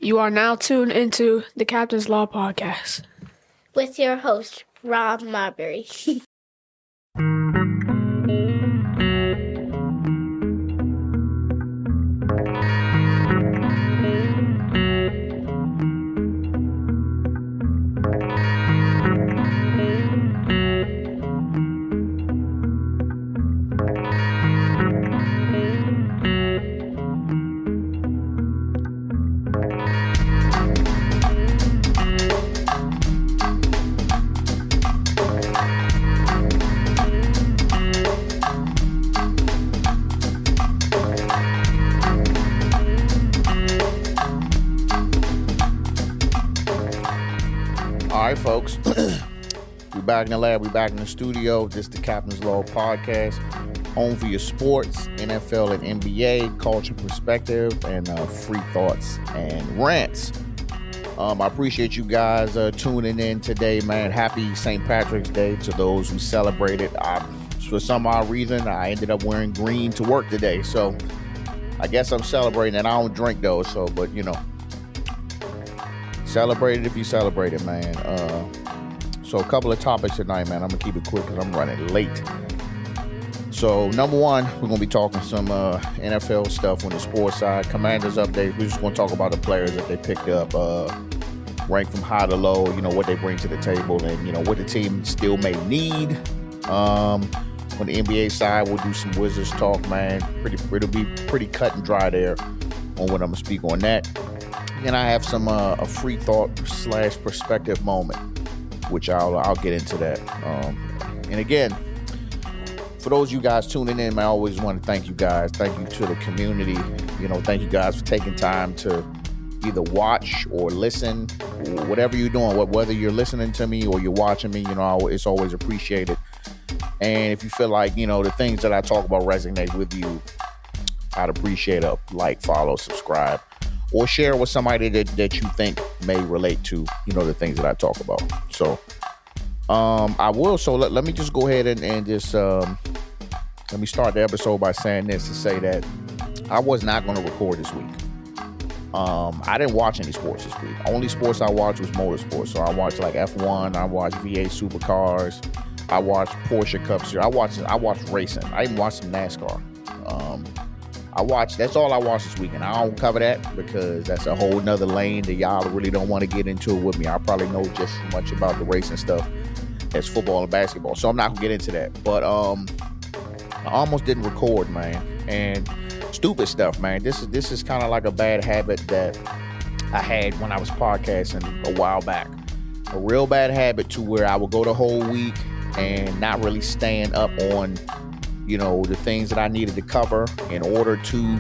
You are now tuned into the Captain's Law Podcast with your host, Rob Marbury. All right, folks. We're back in the lab. We're back in the studio. This is the Captain's Law Podcast. Home for your sports, NFL and NBA, culture perspective, and free thoughts and rants. I appreciate you guys tuning in today, man. Happy St. Patrick's Day to those who celebrate it. For some odd reason, I ended up wearing green to work today. So I guess I'm celebrating, and I don't drink though. So, but you know. Celebrate it if you celebrate it, man. So a couple of topics tonight, man. I'm going to keep it quick because I'm running late. So number one, we're going to be talking some NFL stuff on the sports side. Commanders updates. We're just going to talk about the players that they picked up, ranked from high to low, what they bring to the table and, what the team still may need. On the NBA side, we'll do some Wizards talk, man. It'll be pretty cut and dry there on what I'm going to speak on that. And I have some a free thought / perspective moment, which I'll get into that. And again, for those of you guys tuning in, I always want to thank you guys. Thank you to the community. Thank you guys for taking time to either watch or listen, or whatever you're doing. Whether you're listening to me or you're watching me, it's always appreciated. And if you feel like the things that I talk about resonate with you, I'd appreciate a like, follow, subscribe. Or share with somebody that you think may relate to, the things that I talk about. So, I will. So let me just go ahead and just let me start the episode by saying this to say that I was not going to record this week. I didn't watch any sports this week. Only sports I watched was motorsports. So I watched like F1. I watched V8 supercars. I watched Porsche Cup Series. I watched racing. I even watched some NASCAR. That's all I watched this weekend. I don't cover that because that's a whole nother lane that y'all really don't want to get into it with me. I probably know just as much about the racing stuff as football and basketball. So I'm not gonna get into that. But I almost didn't record, man. And stupid stuff, man. This is kind of like a bad habit that I had when I was podcasting a while back. A real bad habit to where I would go the whole week and not really stand up on the things that I needed to cover in order to,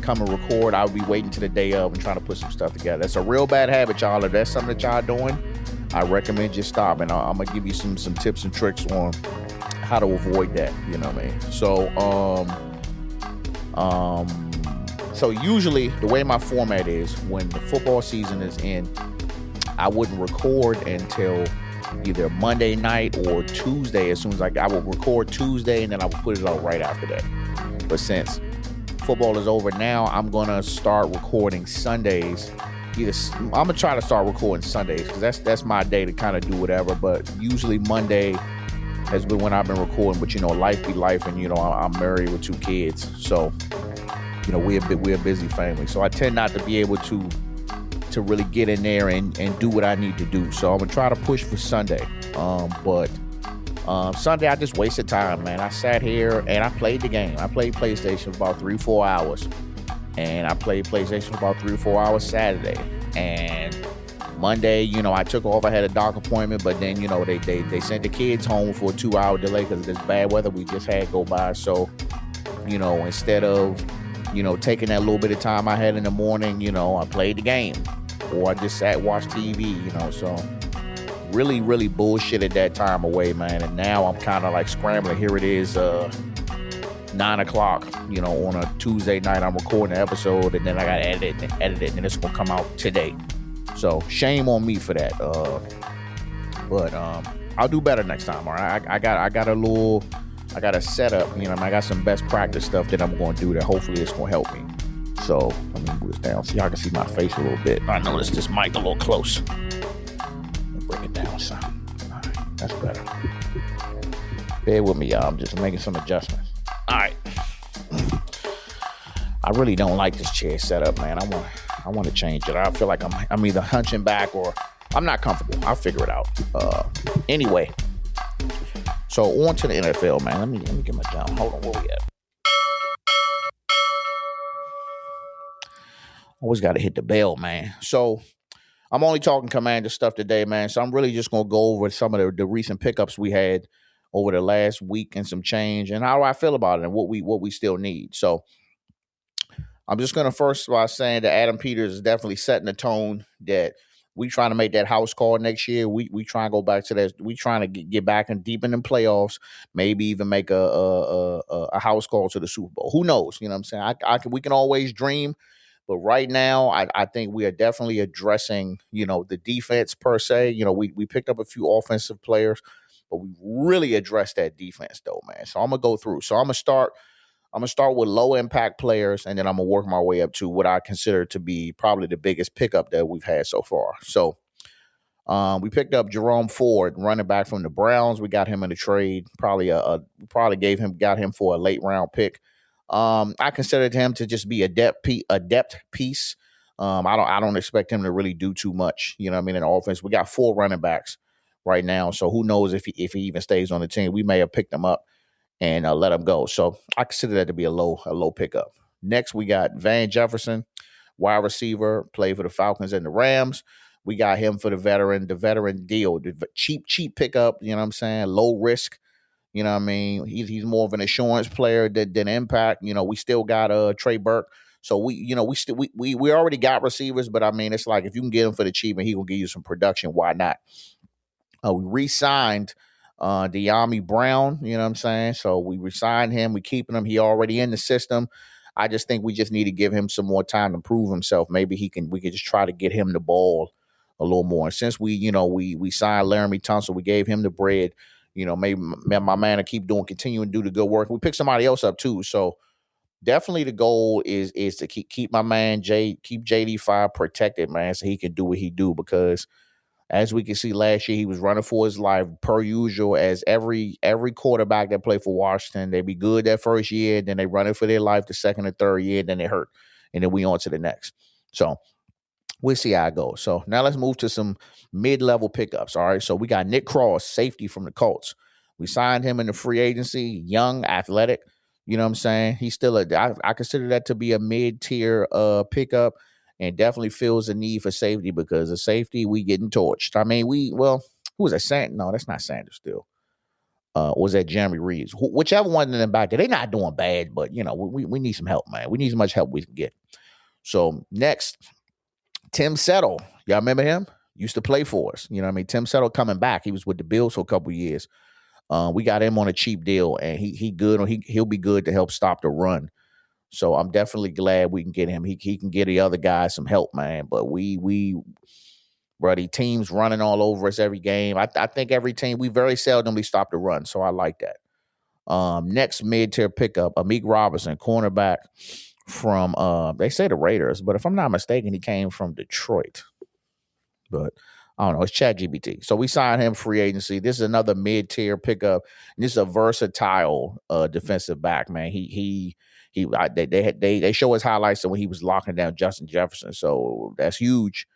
come and record. I would be waiting to the day of and trying to put some stuff together. That's a real bad habit, y'all. If that's something that y'all doing, I recommend you stop. And I'm going to give you some tips and tricks on how to avoid that, So usually the way my format is, when the football season is in, I wouldn't record until either Monday night or Tuesday. As soon as I will record Tuesday and then I will put it out right after that. But since football is over now, I'm gonna start recording Sundays. I'm gonna try to start recording Sundays because that's my day to kind of do whatever. But usually Monday has been when I've been recording. But life be life, and I'm married with 2 kids, so we're a busy family. So I tend not to be able to really get in there and do what I need to do. So I'm gonna try to push for Sunday. But Sunday I just wasted time, man. I sat here and I played the game. I played PlayStation for about 3-4 hours. And I played PlayStation for about 3 or 4 hours Saturday. And Monday, I took off. I had a doc appointment, but then, they sent the kids home for a 2-hour delay because of this bad weather we just had go by. So, instead of, taking that little bit of time I had in the morning, I played the game. Or I just sat and watched TV, so really, really bullshitted that time away, man. And now I'm kind of like scrambling. Here it is, 9 o'clock, on a Tuesday night. I'm recording the episode, and then I got to edit it, and it's going to come out today. So shame on me for that. But I'll do better next time, all right? I got a setup, I got some best practice stuff that I'm going to do that hopefully it's going to help me. So let me move this down so y'all can see my face a little bit. I noticed this mic a little close. Bring it down some. All right, that's better. Bear with me, y'all. I'm just making some adjustments. All right. I really don't like this chair setup, man. I want to change it. I feel like I'm either hunching back or I'm not comfortable. I'll figure it out. Anyway, so on to the NFL, man. Let me get my down. Hold on, where we at? Always got to hit the bell, man. So I'm only talking Commander stuff today, man. So I'm really just gonna go over some of the recent pickups we had over the last week and some change, and how do I feel about it, and what we still need. So I'm just going to first by saying that Adam Peters is definitely setting the tone that we trying to make that house call next year. We try and go back to that. We trying to get back and deepen in playoffs, maybe even make a house call to the Super Bowl. Who knows? You know what I'm saying? We can always dream, but right now I think we are definitely addressing, the defense per se. We picked up a few offensive players, but we really addressed that defense though, man. So I'm gonna go through. So I'm gonna start with low impact players, and then I'm gonna work my way up to what I consider to be probably the biggest pickup that we've had so far. So we picked up Jerome Ford, running back from the Browns. We got him in a trade. Got him for a late round pick. I considered him to just be a depth piece. I don't expect him to really do too much. You know what I mean? In offense, we got 4 running backs right now, so who knows if he even stays on the team? We may have picked him up and let him go. So I consider that to be a low pickup. Next, we got Van Jefferson, wide receiver, played for the Falcons and the Rams. We got him for the veteran deal, the cheap pickup. You know what I'm saying? Low risk. You know what I mean? He's more of an insurance player than impact. We still got Trey Burke. So we already got receivers, but I mean, it's like if you can get him for the cheap and he will give you some production, why not? We re-signed De'Ami Brown, you know what I'm saying? So we re-signed him. We keeping him. He already in the system. I just think we just need to give him some more time to prove himself. Maybe we could just try to get him the ball a little more. And since we signed Laramie Tunsil, we gave him the bread. Maybe my man will continuing to do the good work. We picked somebody else up too. So definitely the goal is to keep my man keep JD5 protected, man, so he can do what he do, because as we can see last year, he was running for his life per usual, as every quarterback that played for Washington. They be good that first year, then they run it for their life the second and third year, then they hurt. And then we on to the next. So we'll see how it goes. So now let's move to some mid-level pickups. All right. So we got Nick Cross, safety from the Colts. We signed him in the free agency, young, athletic. You know what I'm saying? He's still I consider that to be a mid-tier pickup, and definitely feels the need for safety, because of safety, we getting torched. I mean, who was that? Sanders? No, that's not Sanders still. Was that Jeremy Reeves? Whichever one of them back there, they're not doing bad, but, we need some help, man. We need as much help we can get. So next, Tim Settle. Y'all remember him? Used to play for us. You know what I mean? Tim Settle coming back. He was with the Bills for a couple of years. We got him on a cheap deal, and he good, or he'll be good to help stop the run. So I'm definitely glad we can get him. He can get the other guys some help, man. But the team's running all over us every game. I think every team, we very seldomly stop the run. So I like that. Next mid-tier pickup, Amik Robinson, cornerback from they say the Raiders, but if I'm not mistaken, he came from Detroit. But I don't know. It's ChatGPT. So we signed him free agency. This is another mid-tier pickup. And this is a versatile defensive back, man. They show his highlights of when he was locking down Justin Jefferson. So that's huge.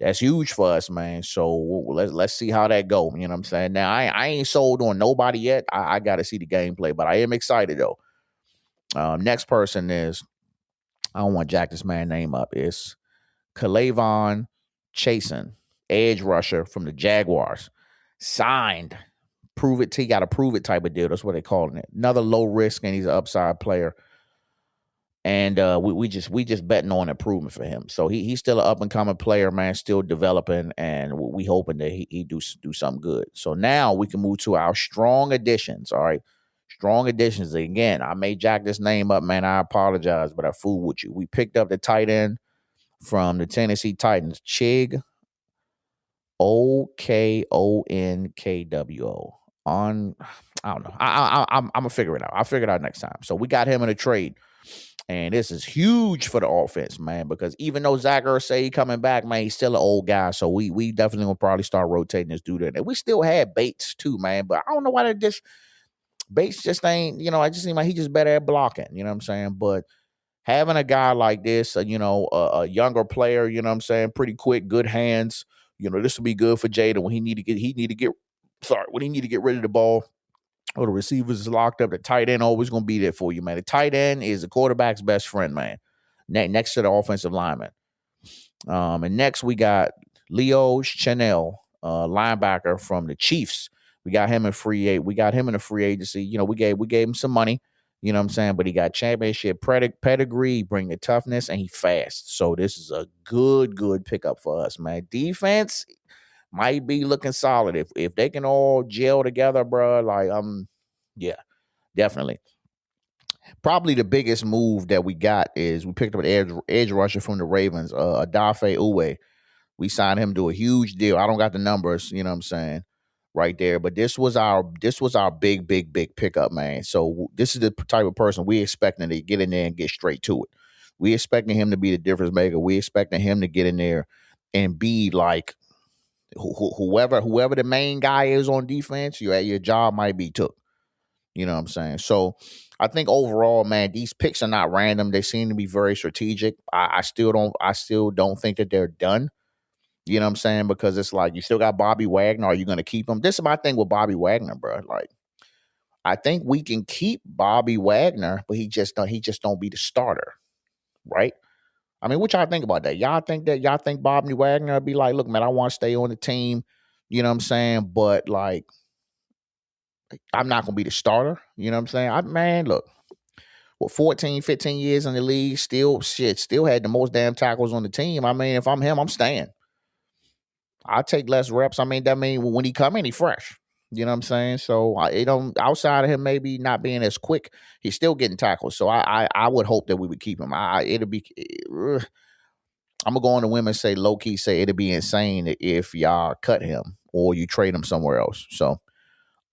That's huge for us, man. So let's see how that go. You know what I'm saying? Now I ain't sold on nobody yet. I got to see the gameplay, but I am excited though. Next person is, I don't want to jack this man's name up. It's Kalavon Chasen, edge rusher from the Jaguars. Signed. Prove it. He got a prove it type of deal. That's what they're calling it. Another low risk, and he's an upside player. And we just betting on improvement for him. So he's still an up and coming player, man. Still developing, and we hoping that he do something good. So now we can move to our strong additions. All right, strong additions. Again, I may jack this name up, man. I apologize, but I fooled with you. We picked up the tight end from the Tennessee Titans, Chig Okonkwo. I don't know. I'm gonna figure it out. I'll figure it out next time. So we got him in a trade. And this is huge for the offense, man, because even though Zach Ertz say he coming back, man, he's still an old guy. So we definitely gonna probably start rotating this dude in. And we still had Bates too, man. But I don't know why they just Bates just ain't, I just seem like he just better at blocking, you know what I'm saying? But having a guy like this, a younger player, you know what I'm saying, pretty quick, good hands, this will be good for Jada when he need to get rid of the ball. Or the receivers is locked up. The tight end always going to be there for you, man. The tight end is the quarterback's best friend, man. Next to the offensive lineman. And next we got Leo Chanel, linebacker from the Chiefs. We got him in a free agency. We gave him some money. You know what I'm saying? But he got championship pedigree, bring the toughness, and he fast. So this is a good pickup for us, man. Defense might be looking solid if they can all gel together, bro. Yeah, definitely. Probably the biggest move that we got is we picked up an edge rusher from the Ravens, Adafe Uwe. We signed him to a huge deal. I don't got the numbers, you know what I'm saying, right there. But this was our big pickup, man. So this is the type of person we expecting to get in there and get straight to it. We expecting him to be the difference maker. We expecting him to get in there and be like whoever the main guy is on defense. Your job might be took. You know what I'm saying? So I think overall, man, these picks are not random. They seem to be very strategic. I still don't think that they're done. You know what I'm saying? Because it's like you still got Bobby Wagner. Are you going to keep him? This is my thing with Bobby Wagner, bro. Like, I think we can keep Bobby Wagner, but he just don't be the starter, right? I mean, what y'all think about that? Y'all think Bobby Wagner would be like, look, man, I want to stay on the team. You know what I'm saying? But like, I'm not going to be the starter. You know what I'm saying? Man, look, 14, 15 years in the league, still had the most damn tackles on the team. I mean, if I'm him, I'm staying. I take less reps. I mean, that mean when he come in, he fresh. You know what I'm saying? So outside of him maybe not being as quick, he's still getting tackles. So I would hope that we would keep him. I'm gonna go on the women say low key say it'd be insane if y'all cut him or you trade him somewhere else. So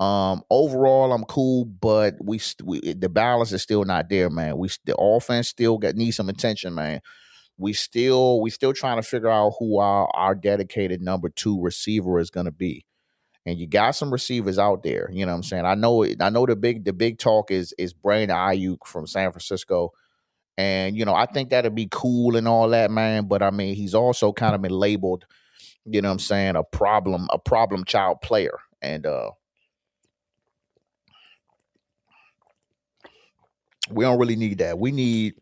overall I'm cool, but the balance is still not there, man. The offense still needs some attention, man. We still trying to figure out who our dedicated number 2 receiver is going to be. And you got some receivers out there, you know what I'm saying? I know the big talk is Brandon Ayuk from San Francisco. And I think that'd be cool and all that, man, but I mean, he's also kind of been labeled, you know what I'm saying, a problem child player. And we don't really need that. We need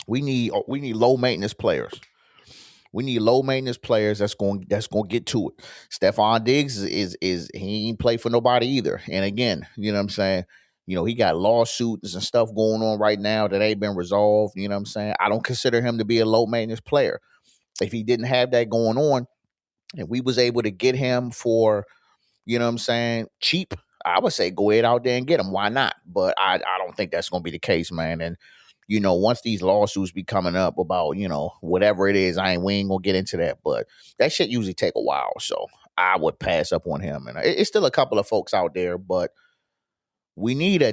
low maintenance players. We need low maintenance players that's going to get to it. Stephon Diggs is he ain't play for nobody either. And again, you know what I'm saying? He got lawsuits and stuff going on right now that ain't been resolved. You know what I'm saying? I don't consider him to be a low maintenance player. If he didn't have that going on and we was able to get him for, you know what I'm saying, cheap, I would say go ahead out there and get him. Why not? But I don't think that's going to be the case, man. And once these lawsuits be coming up about, whatever it is, we ain't gonna get into that. But that shit usually take a while. So I would pass up on him. And it's still a couple of folks out there, but we need a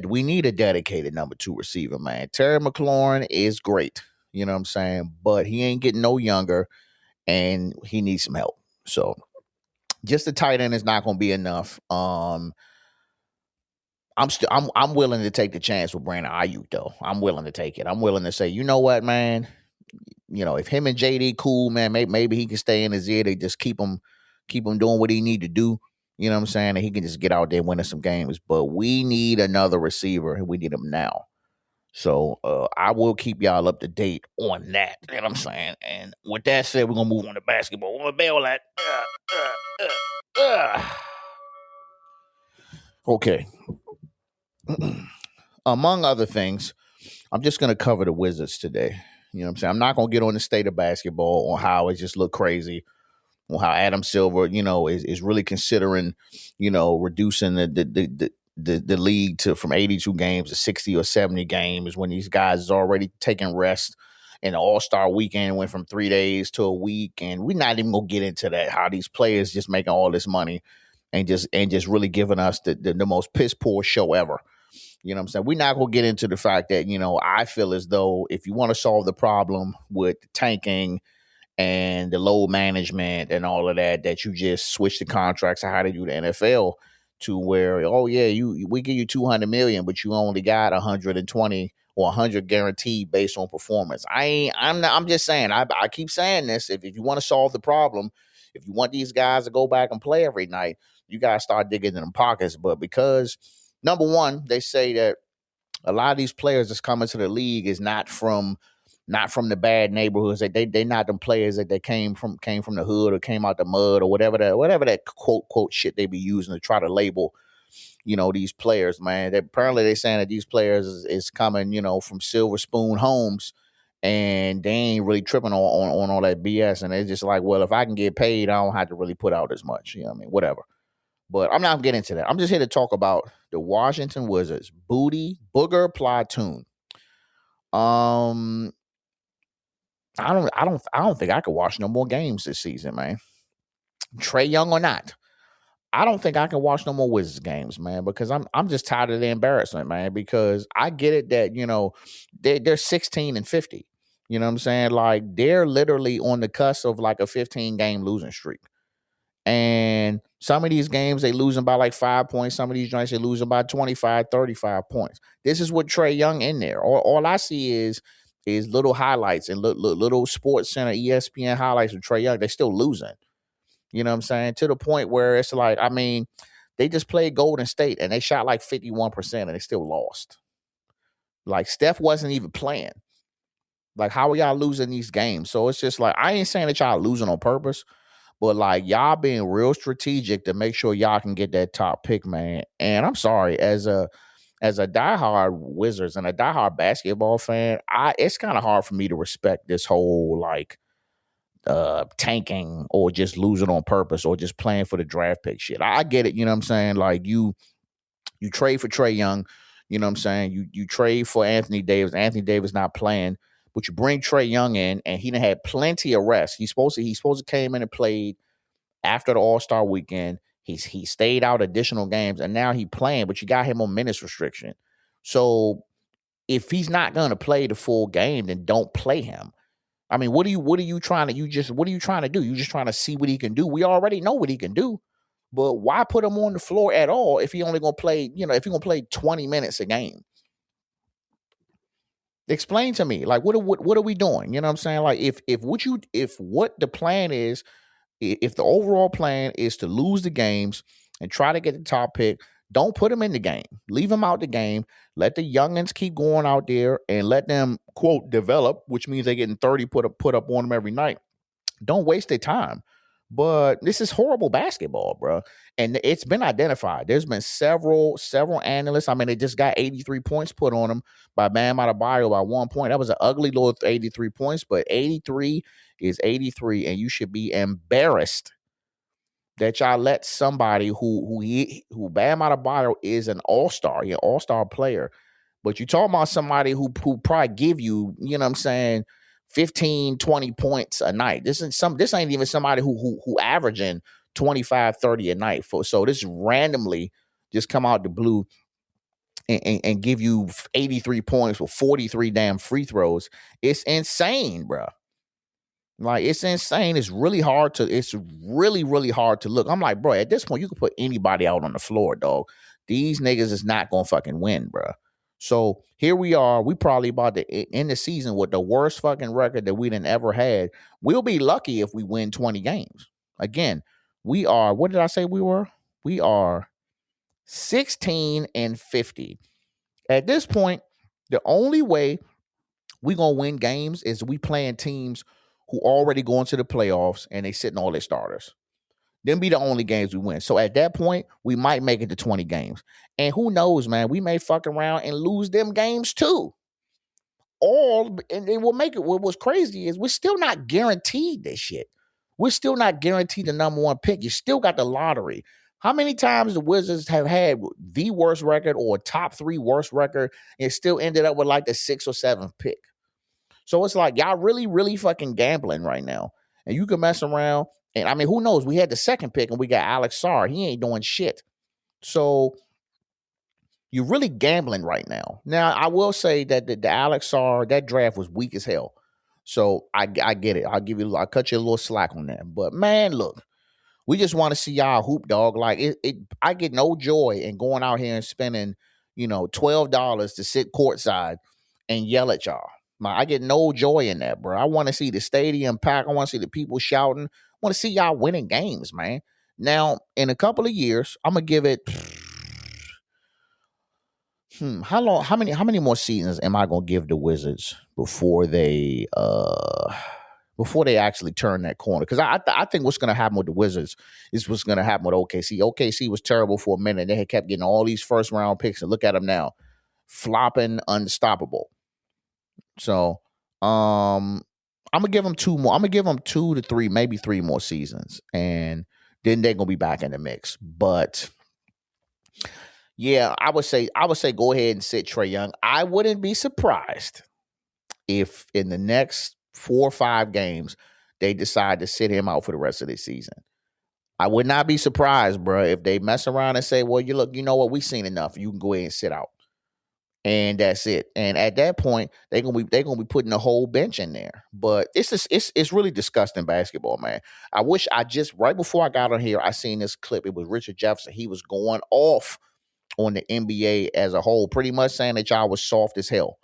dedicated number 2 receiver, man. Terry McLaurin is great. You know what I'm saying? But he ain't getting no younger and he needs some help. So just the tight end is not gonna be enough. I'm willing to take the chance with Brandon Ayuk though. I'm willing to take it. I'm willing to say, you know what, man? If him and JD cool, man, maybe he can stay in his ear to just keep him doing what he need to do. You know what I'm saying? And he can just get out there winning some games. But we need another receiver and we need him now. So I will keep y'all up to date on that. You know what I'm saying? And with that said, we're gonna move on to basketball. We're gonna bail that. Okay. Among other things, I'm just going to cover the Wizards today. You know what I'm saying? I'm not going to get on the state of basketball on how it just looked crazy, on how Adam Silver, is really considering, reducing the league from 82 games to 60 or 70 games when these guys is already taking rest. And the All-Star weekend went from 3 days to a week. And we're not even going to get into that, how these players just making all this money and just really giving us the most piss poor show ever. You know what I'm saying? We're not going to get into the fact that, I feel as though if you want to solve the problem with tanking and the load management and all of that, that you just switch the contracts of how they do the NFL to where, oh yeah, we give you 200 million, but you only got 120 or 100 guaranteed based on performance. I'm just saying, I keep saying this. If you want to solve the problem, if you want these guys to go back and play every night, you got to start digging in them pockets. But because number one, they say that a lot of these players that's coming to the league is not from the bad neighborhoods. They not them players that they came from the hood or came out the mud or whatever that quote shit they be using to try to label, these players, man. That apparently they saying that these players is coming, from silver spoon homes, and they ain't really tripping on all that BS. And it's just like, well, if I can get paid, I don't have to really put out as much. You know what I mean? Whatever. But I'm not getting into that. I'm just here to talk about the Washington Wizards Booger platoon. I don't think I could watch no more games this season, man. Trae Young or not, I don't think I can watch no more Wizards games, man, because I'm just tired of the embarrassment, man. Because I get it that they're 16 and 50. You know what I'm saying? Like they're literally on the cusp of like a 15 game losing streak. And some of these games, they losing by like 5 points. Some of these joints, they losing by 25, 35 points. This is what Trae Young in there. All I see is little highlights and little Sports Center, ESPN highlights of Trae Young. They're still losing. You know what I'm saying? To the point where it's like, I mean, they just played Golden State and they shot like 51% and they still lost. Like Steph wasn't even playing. Like, how are y'all losing these games? So it's just like, I ain't saying that y'all losing on purpose, but like y'all being real strategic to make sure y'all can get that top pick, man. And I'm sorry, as a diehard Wizards and a diehard basketball fan, it's kind of hard for me to respect this whole like tanking or just losing on purpose or just playing for the draft pick shit. I get it, you know what I'm saying? Like you trade for Trae Young, you know what I'm saying? You trade for Anthony Davis. Anthony Davis not playing. But you bring Trae Young in, and he done had plenty of rest. He's supposed to came in and played after the All-Star weekend. He stayed out additional games, and now he playing, but you got him on minutes restriction. So if he's not going to play the full game, then don't play him. I mean, what are you trying to do? You just trying to see what he can do. We already know what he can do. But why put him on the floor at all if he only going to play, if he going to play 20 minutes a game? Explain to me, like, what are we doing? You know what I'm saying? Like, if what the plan is, if the overall plan is to lose the games and try to get the top pick, don't put him in the game. Leave him out the game. Let the youngins keep going out there and let them, quote, develop, which means they're getting 30 put up on them every night. Don't waste their time. But this is horrible basketball, bro. And it's been identified. There's been several analysts. I mean, they just got 83 points put on them by Bam Adebayo by 1 point. That was an ugly little 83 points, but 83 is 83, and you should be embarrassed that y'all let somebody who Bam Adebayo is an all-star, all-star player. But you talking about somebody who probably give you, you know what I'm saying, 15, 20 points a night. This ain't even somebody who averaging 25, 30 a night. So this randomly just come out the blue and give you 83 points with 43 damn free throws. It's insane, bro. Like, it's insane. It's really hard really hard to look. I'm like, bro, at this point, you can put anybody out on the floor, dog. These niggas is not gonna fucking win, bro. So here we are. We probably about to end the season with the worst fucking record that we done ever had. We'll be lucky if we win 20 games. Again, we are, what did I say we were? We are 16 and 50. At this point, the only way we gonna win games is we playing teams who already going to the playoffs and they sitting all their starters. Them be the only games we win. So at that point, we might make it to 20 games. And who knows, man, we may fuck around and lose them games too. And they will make it. What was crazy is we're still not guaranteed this shit. We're still not guaranteed the number one pick. You still got the lottery. How many times the Wizards have had the worst record or top 3 worst record and still ended up with like the 6th or 7th pick? So it's like y'all really, really fucking gambling right now. And you can mess around. And I mean, who knows? We had the 2nd pick and we got Alex Sarr. He ain't doing shit. So you're really gambling right now. Now, I will say that the Alex Sarr, that draft was weak as hell. So I get it. I'll cut you a little slack on that. But man, look, we just want to see y'all hoop, dog. Like I get no joy in going out here and spending, $12 to sit courtside and yell at y'all. I get no joy in that, bro. I want to see the stadium pack. I want to see the people shouting. I want to see y'all winning games, man. Now, in a couple of years, I'm gonna give it. How long? How many more seasons am I gonna give the Wizards before they actually turn that corner? Because I think what's gonna happen with the Wizards is what's gonna happen with OKC. OKC was terrible for a minute. They had kept getting all these first round picks, and look at them now, flopping, unstoppable. So, I'm gonna give them two more. I'm gonna give them 2 to 3, maybe 3 more seasons, and then they're gonna be back in the mix. But yeah, I would say go ahead and sit Trae Young. I wouldn't be surprised if in the next 4 or 5 games they decide to sit him out for the rest of the season. I would not be surprised, bro, if they mess around and say, "Well, you know what? We've seen enough. You can go ahead and sit out." And that's it. And at that point, they're gonna be putting the whole bench in there. But it's really disgusting basketball, man. I wish I just right before I got on here, I seen this clip. It was Richard Jefferson. He was going off on the NBA as a whole, pretty much saying that y'all was soft as hell.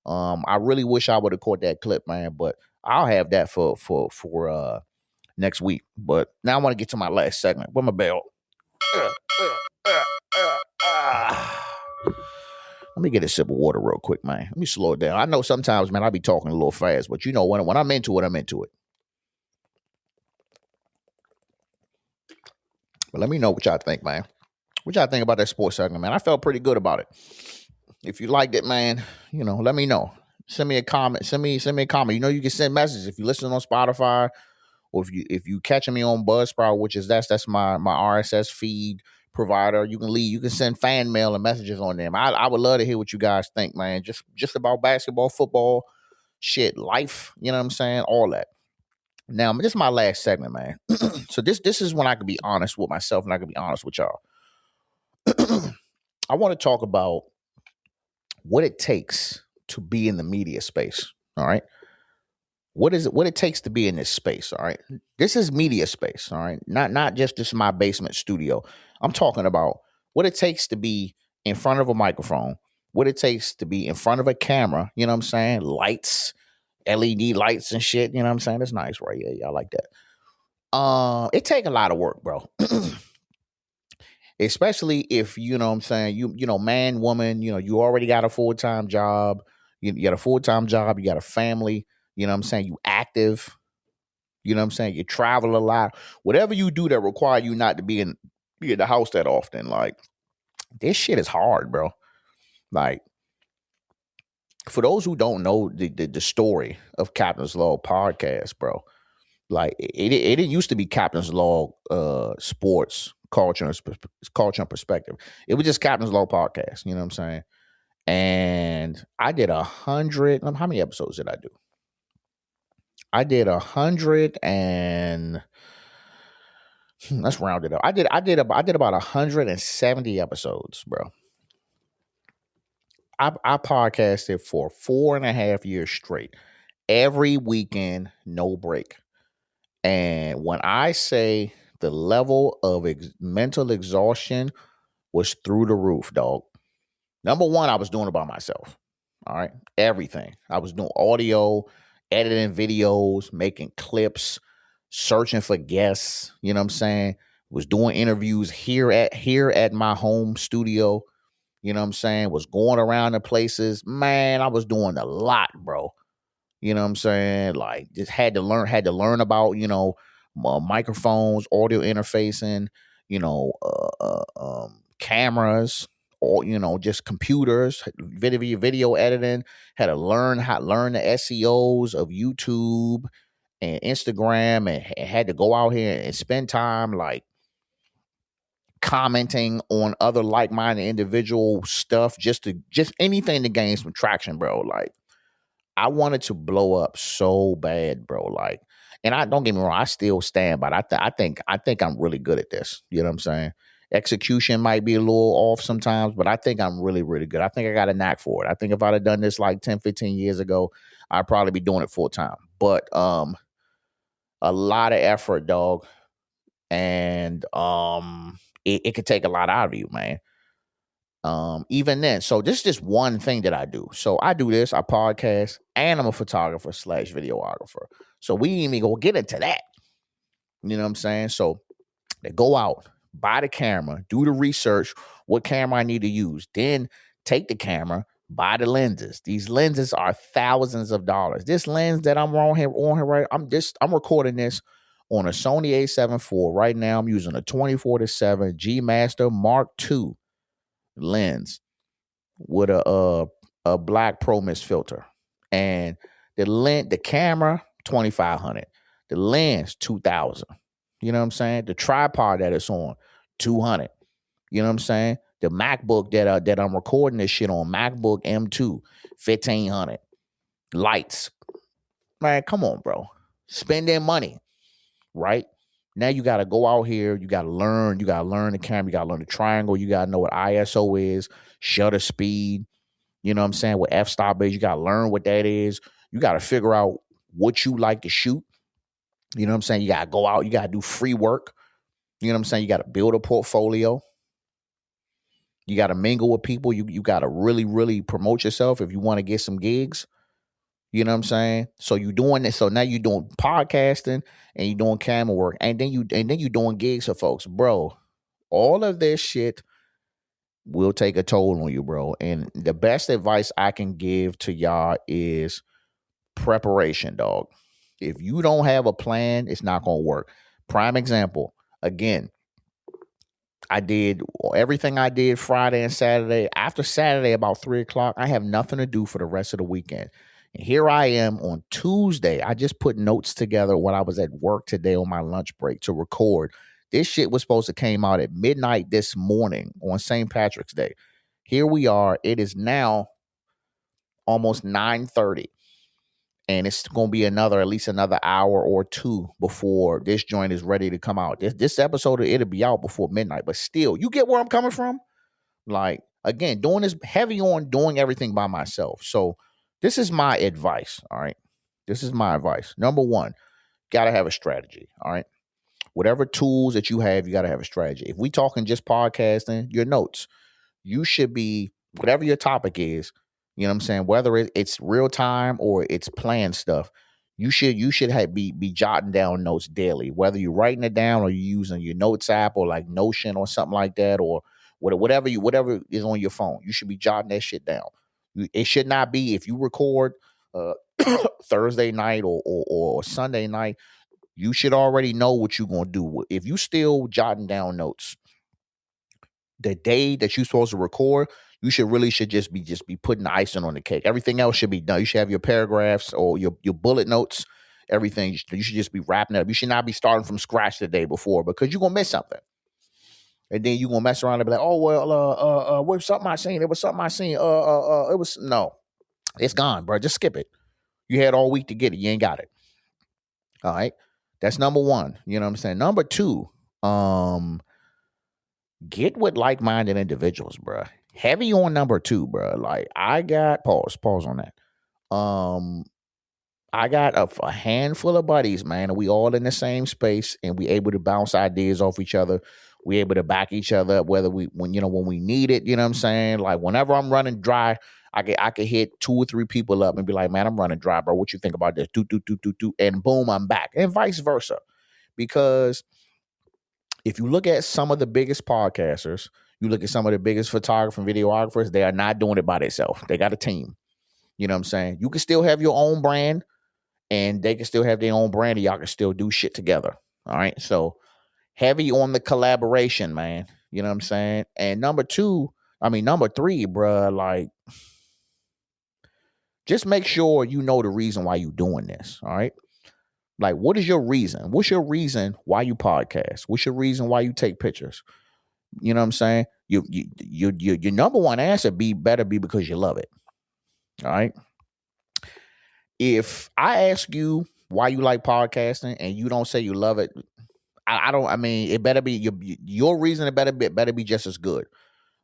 I really wish I would have caught that clip, man. But I'll have that for next week. But now I want to get to my last segment. Where my bell? Let me get a sip of water real quick, man. Let me slow it down. I know sometimes, man, I be talking a little fast, but when I'm into it, I'm into it. But let me know what y'all think, man. What y'all think about that sports segment, man? I felt pretty good about it. If you liked it, man, let me know. Send me a comment. Send me a comment. You can send messages if you listen on Spotify, or if you catching me on Buzzsprout, which is that's my RSS feed provider. You can send fan mail and messages on them. I would love to hear what you guys think, man. Just about basketball, football, shit, life. You know what I'm saying? All that. Now, this is my last segment, man. So this is when I can be honest with myself and I can be honest with y'all. I want to talk about what it takes to be in the media space. All right. What it takes to be in this space. All right. This is media space. All right. Not just this my basement studio. I'm talking about what it takes to be in front of a microphone, what it takes to be in front of a camera. You know what I'm saying? Lights, LED lights and shit. You know what I'm saying? That's nice, right? Yeah, I like that. It take a lot of work, bro. Especially if, you know what I'm saying, you man, woman, you already got a full-time job. You got a full-time job, you got a family, you know what I'm saying, you active, you know what I'm saying, you travel a lot. Whatever you do that require you not to be in the house that often, like, this shit is hard, bro. Like, for those who don't know the story of Captain's Log podcast, bro, like, it didn't used to be Captain's Log sports culture and perspective. It was just Captain's Log podcast. You know what I'm saying? And I did 100. How many episodes did I do? I did 100 and let's round it up. I did about 170 episodes, bro. I podcasted for 4.5 years straight, every weekend, no break. And when I say the level of mental exhaustion was through the roof, dog. Number one, I was doing it by myself. All right. Everything. I was doing audio, editing videos, making clips, searching for guests. You know what I'm saying? Was doing interviews here at my home studio. You know what I'm saying? Was going around the places. Man, I was doing a lot, bro. You know what I'm saying? Like, just had to learn about, microphones, audio interfacing, cameras, or, just computers, video editing. Had to learn the SEOs of YouTube and Instagram, and had to go out here and spend time, like, commenting on other like-minded individual stuff, just anything to gain some traction, bro. Like, I wanted to blow up so bad, bro. Like, and I don't get me wrong, I still stand by it. I think I'm really good at this. You know what I'm saying? Execution might be a little off sometimes, but I think I'm really, really good. I think I got a knack for it. I think if I'd have done this like 10, 15 years ago, I'd probably be doing it full time. But a lot of effort, dog. And it could take a lot out of you, man. Even then, so this is just one thing that I do. So I do this, I podcast, and I'm a photographer / videographer. So we ain't even gonna get into that. You know what I'm saying? So they go out, buy the camera, do the research, what camera I need to use, then take the camera, buy the lenses. These lenses are thousands of dollars. This lens that I'm on here right, I'm recording this on a Sony A7 IV. Right now, I'm using a 24-7 G Master Mark II lens with a black Pro Mist filter, and the camera 2,500, the lens 2,000. You know what I'm saying? The tripod that it's on 200. You know what I'm saying? The MacBook that I'm recording this shit on, MacBook M2 1,500. Lights, man, come on, bro. Spending money, right? Now you got to go out here. You got to learn. You got to learn the camera. You got to learn the triangle. You got to know what ISO is, shutter speed. You know what I'm saying? With f-stop is, you got to learn what that is. You got to figure out what you like to shoot. You know what I'm saying? You got to go out. You got to do free work. You know what I'm saying? You got to build a portfolio. You got to mingle with people. You got to really, really promote yourself if you want to get some gigs. You know what I'm saying? So you doing this. So now you're doing podcasting and you're doing camera work, and then you doing gigs for folks, bro. All of this shit will take a toll on you, bro. And the best advice I can give to y'all is preparation, dog. If you don't have a plan, it's not gonna work. Prime example. Again, I did everything I did Friday and Saturday. After Saturday, about 3:00, I have nothing to do for the rest of the weekend. And here I am on Tuesday. I just put notes together when I was at work today on my lunch break to record. This shit was supposed to came out at midnight this morning on St. Patrick's Day. Here we are. It is now almost 9:30. And it's going to be at least another hour or two before this joint is ready to come out. This episode, it'll be out before midnight. But still, you get where I'm coming from? Like, again, doing this heavy on doing everything by myself. So this is my advice, all right? This is my advice. Number one, got to have a strategy, all right? Whatever tools that you have, you got to have a strategy. If we talking just podcasting, your notes, you should be, whatever your topic is, you know what I'm saying? Whether it's real time or it's planned stuff, you should be jotting down notes daily. Whether you're writing it down or you're using your notes app or like Notion or something like that, or whatever is on your phone, you should be jotting that shit down. It should not be, if you record Thursday night or Sunday night, you should already know what you're gonna do. If you still jotting down notes the day that you're supposed to record, you should just be putting the icing on the cake. Everything else should be done. You should have your paragraphs or your bullet notes, everything. You should just be wrapping it up. You should not be starting from scratch the day before, because you're gonna miss something. And then you're gonna mess around and be like, oh well, what was something I seen? It was something I seen. It was no, it's gone, bro. Just skip it. You had all week to get it. You ain't got it. All right. That's number one. You know what I'm saying? Number two, get with like-minded individuals, bro. Heavy on number two, bro. Like, I got pause on that. I got a handful of buddies, man, and we all in the same space, and we able to bounce ideas off each other. We able to back each other up, when we need it. You know what I'm saying? Like, whenever I'm running dry, I could hit 2 or 3 people up and be like, man, I'm running dry, bro. What you think about this? Do, and boom, I'm back, and vice versa. Because if you look at some of the biggest podcasters, you look at some of the biggest photographers and videographers, they are not doing it by themselves. They got a team. You know what I'm saying? You can still have your own brand, and they can still have their own brand, and y'all can still do shit together. All right. So heavy on the collaboration, man. You know what I'm saying? And number three, bro, like, just make sure you know the reason why you doing this. All right. Like, what is your reason? What's your reason why you podcast? What's your reason why you take pictures? You know what I'm saying? Your number one answer better be because you love it. All right. If I ask you why you like podcasting and you don't say you love it, I don't. I mean, it better be your reason. It better be just as good.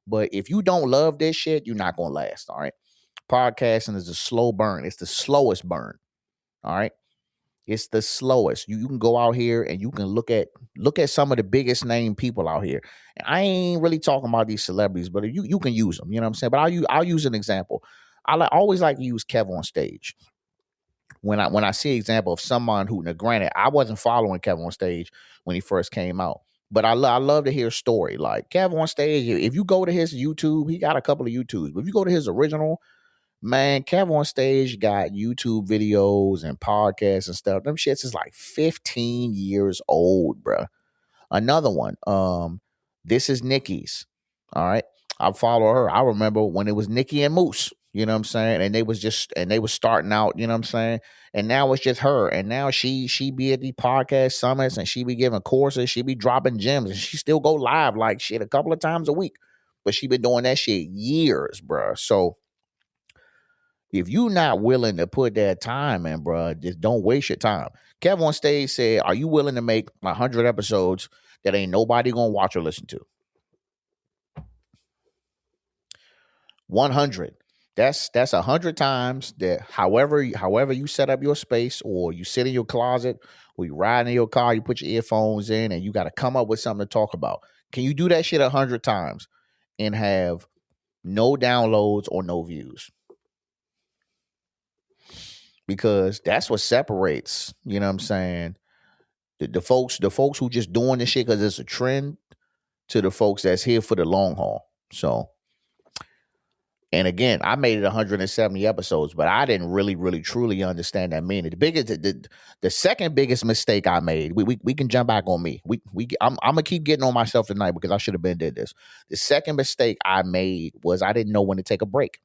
But if you don't love this shit, you're not gonna last. All right. Podcasting is a slow burn. It's the slowest burn. All right. It's the slowest. You can go out here and you can look at some of the biggest name people out here. And I ain't really talking about these celebrities, but you can use them. You know what I'm saying? But I'll use an example. Always like to use Kev on stage. When I see an example of someone who, now granted, I wasn't following Kev on stage when he first came out. But I love to hear a story. Like Kev on stage, if you go to his YouTube, he got a couple of YouTubes. But if you go to his original, man, Kev on stage got YouTube videos and podcasts and stuff. Them shits is like 15 years old, bruh. Another one, this is Nikki's. All right. I follow her. I remember when it was Nikki and Moose, you know what I'm saying? And they was starting out, you know what I'm saying? And now it's just her. And now she be at the podcast summits and she be giving courses, she be dropping gems, and she still go live like shit a couple of times a week. But she been doing that shit years, bruh. So if you not willing to put that time in, bro, just don't waste your time. Kev on stage said, "Are you willing to make 100 episodes that ain't nobody gonna watch or listen to?" 100. That's 100 times that. However you set up your space, or you sit in your closet, or you ride in your car, you put your earphones in, and you got to come up with something to talk about. Can you do that shit 100 times and have no downloads or no views? Because that's what separates, you know what I'm saying, the folks who just doing this shit because it's a trend, to the folks that's here for the long haul. So, and again, I made it 170 episodes, but I didn't really truly understand that meaning. The second biggest mistake I made, we can jump back on me. I'm gonna keep getting on myself tonight because I should have been did this. The second mistake I made was I didn't know when to take a break.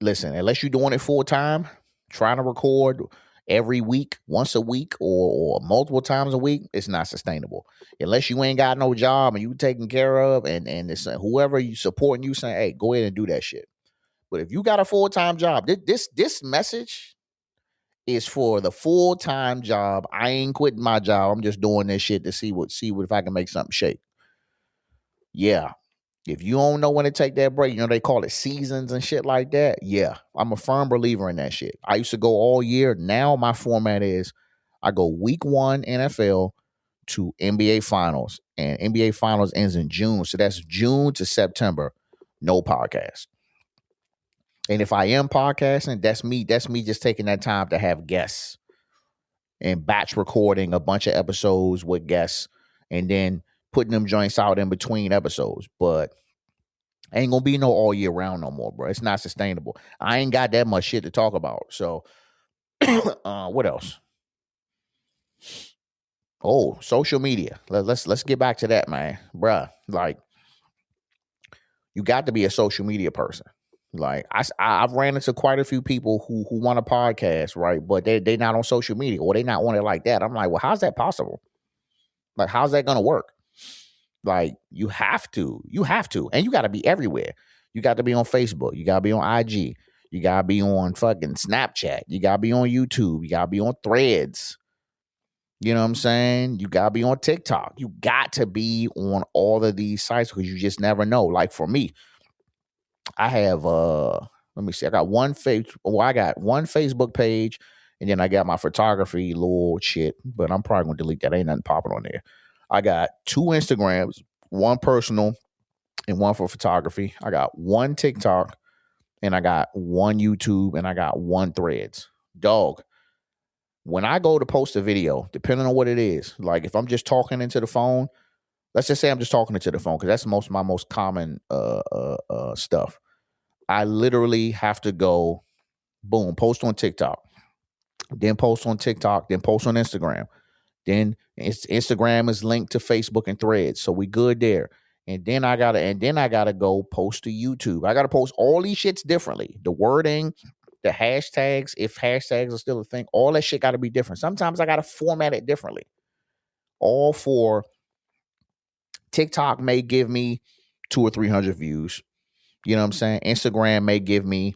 Listen, unless you're doing it full time, trying to record every week, once a week, or multiple times a week, it's not sustainable. Unless you ain't got no job and you taken care of, and it's whoever you supporting you saying, hey, go ahead and do that shit. But if you got a full-time job, this message is for the full-time job. I ain't quitting my job. I'm just doing this shit to see what if I can make something shake. Yeah. If you don't know when to take that break, you know, they call it seasons and shit like that. Yeah, I'm a firm believer in that shit. I used to go all year. Now my format is I go week 1 NFL to NBA Finals. And NBA Finals ends in June. So that's June to September. No podcast. And if I am podcasting, that's me just taking that time to have guests and batch recording a bunch of episodes with guests and then putting them joints out in between episodes. But ain't gonna be no all year round no more, bro. It's not sustainable. I ain't got that much shit to talk about. So what else? Oh, social media. Let's get back to that, man. Bruh. Like, you got to be a social media person. Like, I've ran into quite a few people who want a podcast, right? But they not on social media, or they not on it like that. I'm like, well, how's that possible? Like, how's that gonna work? Like, you have to, and you got to be everywhere. You got to be on Facebook. You got to be on IG. You got to be on fucking Snapchat. You got to be on YouTube. You got to be on Threads. You know what I'm saying? You got to be on TikTok. You got to be on all of these sites because you just never know. Like for me, I have, let me see. I got one Facebook page, and then I got my photography little shit, but I'm probably going to delete that. Ain't nothing popping on there. I got 2 Instagrams, one personal and one for photography. I got 1 TikTok, and I got 1 YouTube, and I got 1 Threads. Dog, when I go to post a video, depending on what it is, like if I'm just talking into the phone, let's just say I'm just talking into the phone because that's my most common stuff. I literally have to go, boom, post on TikTok, then post on TikTok, then post on Instagram. Then Instagram is linked to Facebook and Threads, so we good there. And then I gotta go post to YouTube. I gotta post all these shits differently. The wording, the hashtags, if hashtags are still a thing, all that shit gotta be different. Sometimes I gotta format it differently. All for TikTok may give me 200 or 300 views. You know what I'm saying? Instagram may give me,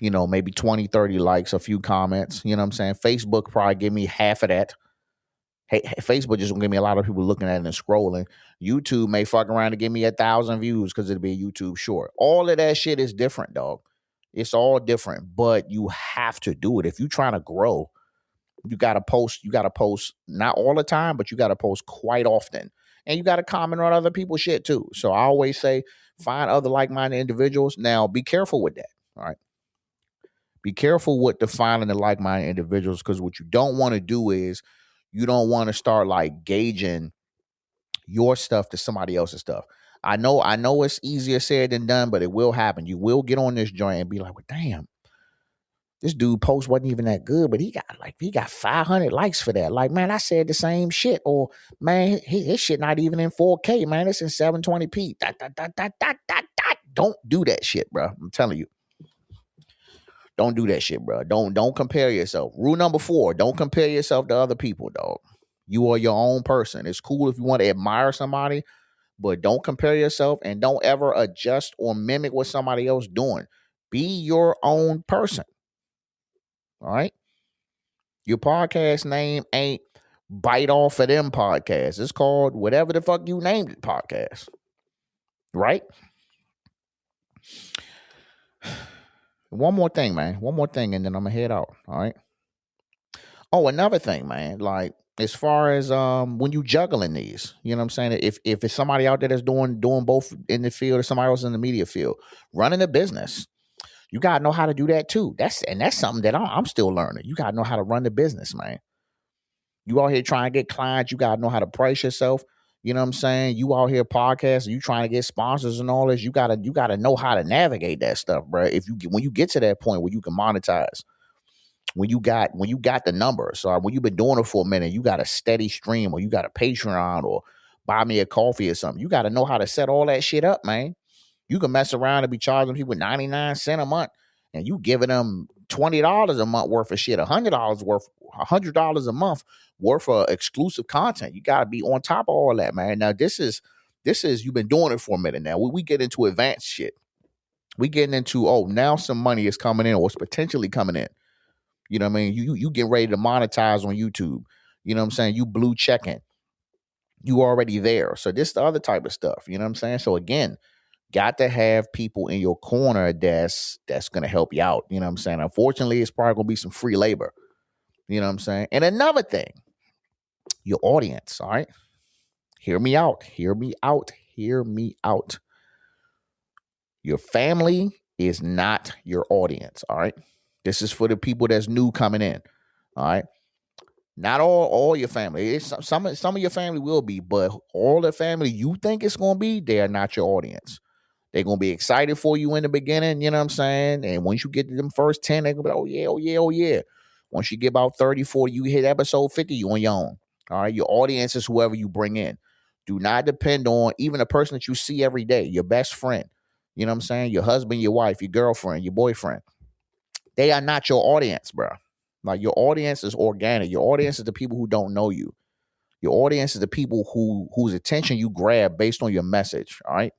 maybe 20, 30 likes, a few comments. You know what I'm saying? Facebook probably give me half of that. Hey, Facebook just gonna give me a lot of people looking at it and scrolling. YouTube may fuck around and give me 1,000 views because it'll be a YouTube short. All of that shit is different, dog. It's all different, but you have to do it if you're trying to grow. You gotta post. You gotta post not all the time, but you gotta post quite often, and you gotta comment on other people's shit too. So I always say, find other like-minded individuals. Now, be careful with that. All right. Be careful with defining the like-minded individuals, because what you don't want to do is you don't want to start like gauging your stuff to somebody else's stuff. I know it's easier said than done, but it will happen. You will get on this joint and be like, well, damn, this dude post wasn't even that good, but he got 500 likes for that. Like, man, I said the same shit. Or, man, his shit not even in 4K, man. It's in 720p. Don't do that shit, bro. I'm telling you. Don't do that shit, bro. Don't compare yourself. Rule number 4, don't compare yourself to other people, dog. You are your own person. It's cool if you want to admire somebody, but don't compare yourself, and don't ever adjust or mimic what somebody else doing. Be your own person. All right? Your podcast name ain't Bite Off of Them podcast. It's called whatever the fuck you named it podcast. Right? One more thing, man. One more thing, and then I'm gonna head out. All right. Oh, another thing, man. Like, as far as when you juggling these, you know what I'm saying? If it's somebody out there that's doing both in the field, or somebody else in the media field, running a business, you gotta know how to do that too. That's something that I'm still learning. You gotta know how to run the business, man. You out here trying to get clients, you gotta know how to price yourself. You know what I'm saying? You out here podcasting, you trying to get sponsors and all this. You gotta know how to navigate that stuff, bro. When you get to that point where you can monetize, when you got the numbers, so when you've been doing it for a minute, you got a steady stream, or you got a Patreon, or buy me a coffee or something. You got to know how to set all that shit up, man. You can mess around and be charging people 99 cents a month, and you giving them $20 a month worth of shit, $100 a month worth of exclusive content. You got to be on top of all that, man. Now this is you've been doing it for a minute now. We get into advanced shit. We getting into, now some money is coming in, or it's potentially coming in. You know what I mean? You get ready to monetize on YouTube. You know what I'm saying? You blue checking. You already there. So this the other type of stuff. You know what I'm saying? So again, got to have people in your corner that's gonna help you out. You know what I'm saying? Unfortunately, it's probably gonna be some free labor. You know what I'm saying? And another thing, your audience. All right. Hear me out. Hear me out. Hear me out. Your family is not your audience. All right. This is for the people that's new coming in. All right. Not all your family. It's some of your family will be, but all the family you think it's gonna be, they are not your audience. They're gonna be excited for you in the beginning, you know what I'm saying? And once you get to them first 10, they're gonna be, oh yeah, oh yeah, oh yeah. Once you get about 30, 40, you hit episode 50, you on your own. All right. Your audience is whoever you bring in. Do not depend on even a person that you see every day, your best friend. You know what I'm saying? Your husband, your wife, your girlfriend, your boyfriend. They are not your audience, bro. Like, your audience is organic. Your audience is the people who don't know you. Your audience is the people whose attention you grab based on your message. All right.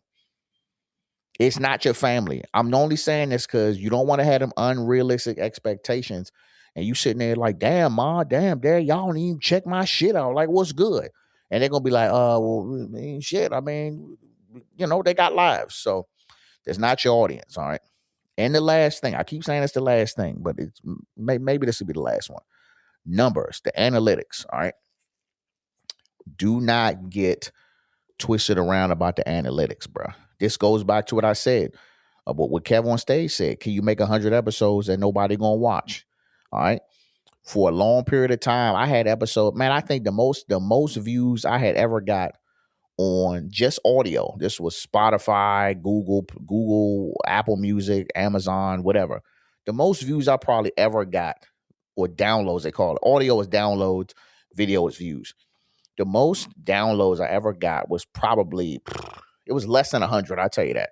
It's not your family. I'm only saying this because you don't want to have them unrealistic expectations. And you sitting there like, damn, ma, damn, dad, y'all don't even check my shit out. Like, what's good? And they're gonna be like, well, I mean, shit. I mean, they got lives. So that's not your audience. All right. And the last thing, I keep saying it's the last thing, but it's maybe this will be the last one. Numbers, the analytics. All right. Do not get twisted around about the analytics, bro. This goes back to what I said about what Kev on stage said. Can you make 100 episodes that nobody gonna watch? All right. For a long period of time, I had episode. Man, I think the most views I had ever got on just audio. This was Spotify, Google, Apple Music, Amazon, whatever. The most views I probably ever got, or downloads, they call it. Audio is downloads, video is views. The most downloads I ever got was probably, it was less than 100, I'll tell you that.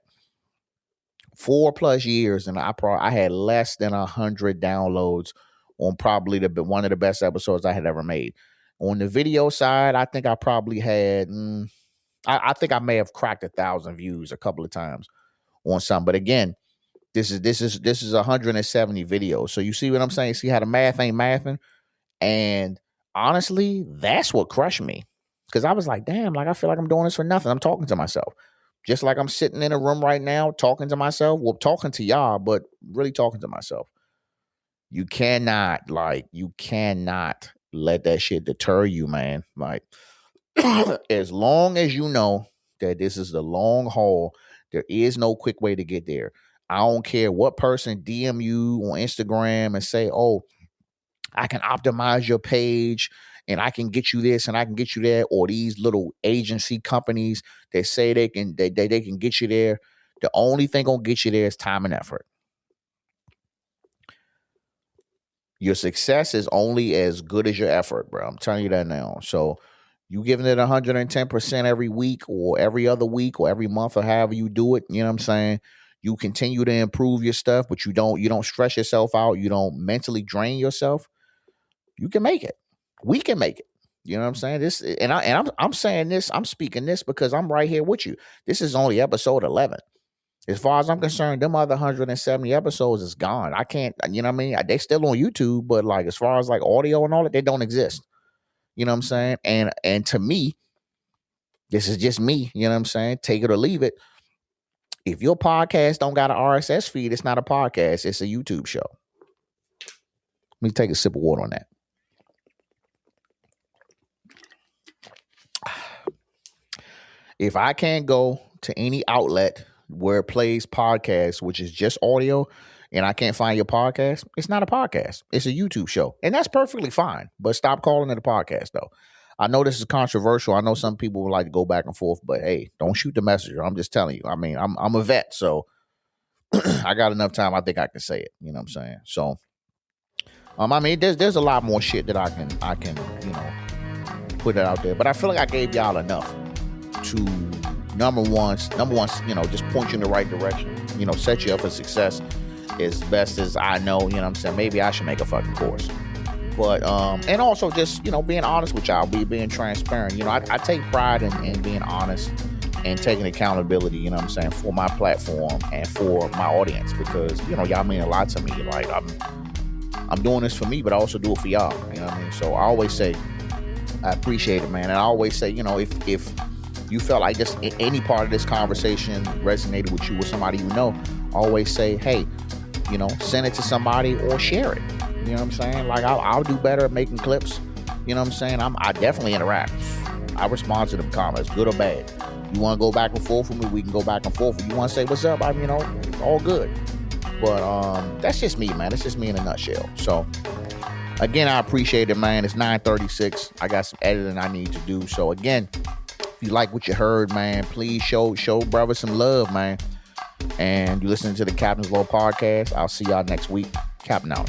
4+ years, and I had less than 100 downloads on probably one of the best episodes I had ever made. On the video side, I think I probably had, I think I may have cracked 1,000 views a couple of times on some. But again, this is 170 videos. So you see what I'm saying? See how the math ain't mathing? And honestly, that's what crushed me. Because I was like, damn, like I feel like I'm doing this for nothing. I'm talking to myself. Just like I'm sitting in a room right now talking to myself. Well, talking to y'all, but really talking to myself. You cannot let that shit deter you, man. Like, as long as you know that this is the long haul, there is no quick way to get there. I don't care what person DM you on Instagram and say, oh, I can optimize your page and I can get you this and I can get you that, or these little agency companies that say they can get you there. The only thing gonna get you there is time and effort. Your success is only as good as your effort, bro. I'm telling you that now. So you giving it 110% every week or every other week or every month or however you do it, you know what I'm saying? You continue to improve your stuff, but you don't stress yourself out. You don't mentally drain yourself. You can make it. We can make it. You know what I'm saying? This I'm saying this, I'm speaking this because I'm right here with you. This is only episode 11. As far as I'm concerned, them other 170 episodes is gone. I can't, you know what I mean? They still on YouTube, but like as far as like audio and all that, they don't exist. You know what I'm saying? And to me, this is just me, you know what I'm saying? Take it or leave it. If your podcast don't got an RSS feed, it's not a podcast, it's a YouTube show. Let me take a sip of water on that. If I can't go to any outlet where it plays podcasts, which is just audio, and I can't find your podcast, it's not a podcast. It's a YouTube show. And that's perfectly fine. But stop calling it a podcast, though. I know this is controversial. I know some people would like to go back and forth, but hey, don't shoot the messenger. I'm just telling you. I mean, I'm a vet, so I got enough time. I think I can say it. You know what I'm saying? So, I mean, there's a lot more shit that I can put it out there. But I feel like I gave y'all enough to number one, just point you in the right direction, set you up for success as best as I know, you know what I'm saying? Maybe I should make a fucking course. But, and also just, being honest with y'all, being transparent. I take pride in being honest and taking accountability, you know what I'm saying, for my platform and for my audience because, y'all mean a lot to me. Like, I'm doing this for me, but I also do it for y'all, you know what I mean? So I always say, I appreciate it, man. And I always say, if you felt like just any part of this conversation resonated with you or somebody always say, hey, send it to somebody or share it. You know what I'm saying? Like, I'll do better at making clips. You know what I'm saying? I definitely interact. I respond to them comments, good or bad. You want to go back and forth with me, we can go back and forth. If you want to say what's up, all good. But that's just me, man. That's just me in a nutshell. So, again, I appreciate it, man. It's 9:36. I got some editing I need to do. So, again, if you like what you heard, man, please show brother some love, man. And you listening to the Captain's Law podcast. I'll see y'all next week. Captain out.